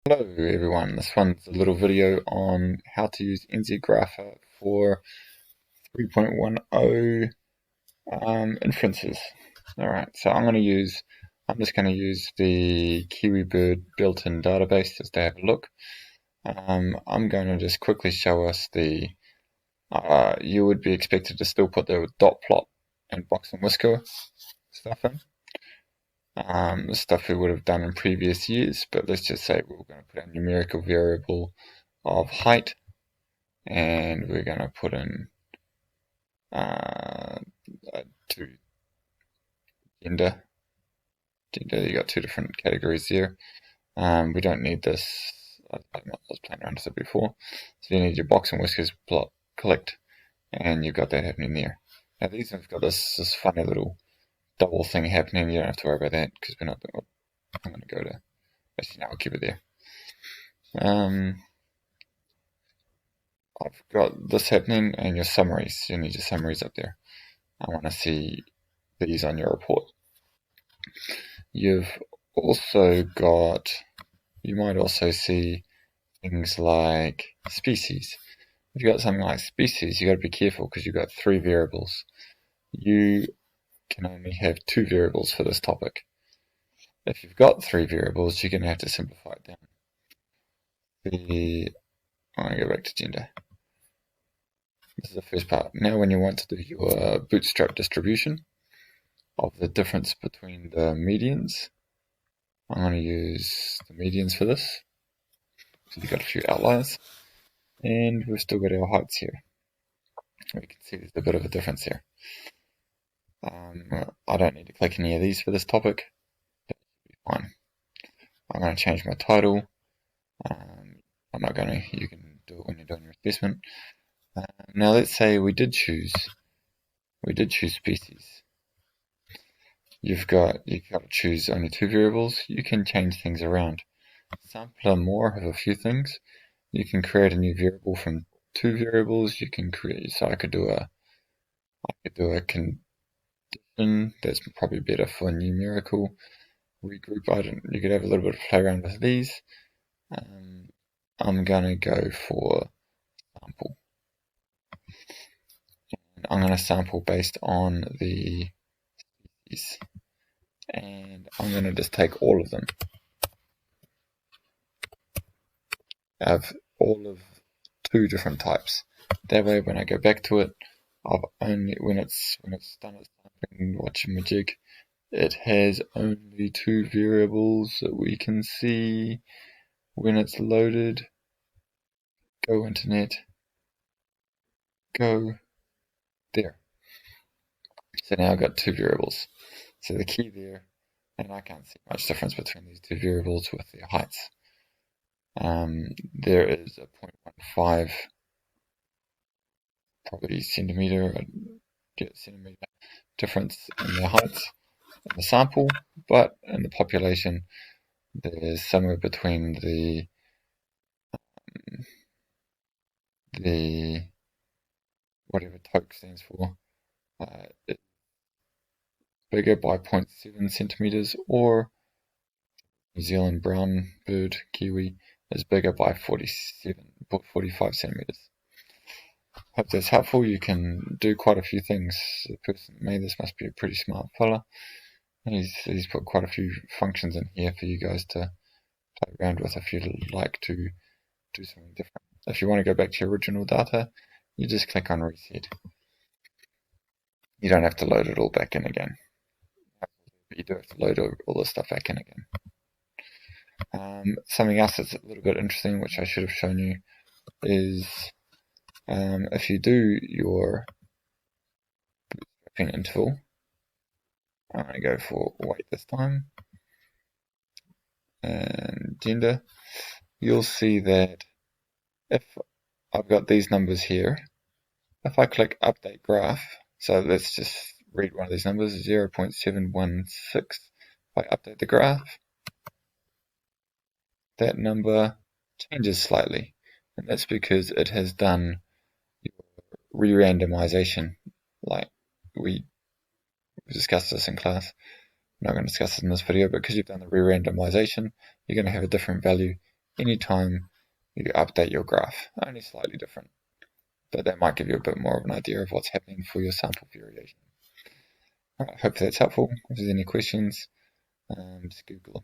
Hello everyone, this one's a little video on how to use NZGrapher for 3.10 inferences. Alright, so I'm just going to use the KiwiBird built-in database just to have a look. I'm going to just quickly show us you would be expected to still put the dot plot and box and whisker stuff in. Stuff we would have done in previous years, but let's just say we're going to put a numerical variable of height, and we're going to put in to gender. You got two different categories there. We don't need this. I was playing around with it before. So you need your box and whiskers plot clicked, and you've got that happening there. Now these have got this funny little double thing happening. You don't have to worry about that because we're not. I'm going to go to. Actually, no, I'll keep it there. I've got this happening, and your summaries. You need your summaries up there. I want to see these on your report. You've also got. You might also see things like species. If you've got something like species, you've got to be careful because you've got three variables. You can only have two variables for this topic. If you've got three variables, you're going to have to simplify it down. I'm going to go back to gender. This is the first part. Now when you want to do your bootstrap distribution of the difference between the medians, I'm going to use the medians for this. So you've got a few outliers. And we've still got our heights here. We can see there's a bit of a difference here. I don't need to click any of these for this topic. That should be fine. I'm going to change my title. I'm not going to. You can do it when you're doing your assessment. Now let's say we did choose species. You've got to choose only two variables. You can change things around. Sampler more have a few things. You can create a new variable from two variables. You can create. So I could do a condition. That's probably better for numerical. Regroup. You could have a little bit of play around with these. I'm gonna go for sample. I'm going to sample based on the species, and I'm going to just take all of them. I have all of two different types. That way, when I go back to it, when it's done its sampling, watching my jig, it has only two variables that we can see when it's loaded. Go internet. Go there. So now I've got two variables. So the key there, and I can't see much difference between these two variables with their heights. There is a 0.15 probably centimeter difference in their heights in the sample, but in the population there's somewhere between the whatever TOC stands for, it's bigger by 0.7 centimeters, or New Zealand brown bird kiwi is bigger by 45 centimeters. Hope that's helpful. You can do quite a few things. The person that made this must be a pretty smart fella. He's put quite a few functions in here for you guys to play around with if you'd like to do something different. If you want to go back to your original data, you just click on reset. You don't have to load it all back in again. But you do have to load all this stuff back in again. Something else that's a little bit interesting, which I should have shown you, is if you do your bootstrapping interval, I'm going to go for weight this time, and gender, you'll see that if I've got these numbers here, if I click update graph, so let's just read one of these numbers, 0.716, if I update the graph, that number changes slightly, and that's because it has done re-randomization. Like we discussed this in class. I'm not going to discuss it in this video, but because you've done the re-randomization, you're going to have a different value anytime you update your graph, only slightly different. But that might give you a bit more of an idea of what's happening for your sample variation. Alright, hope that's helpful. If there's any questions, just Google them.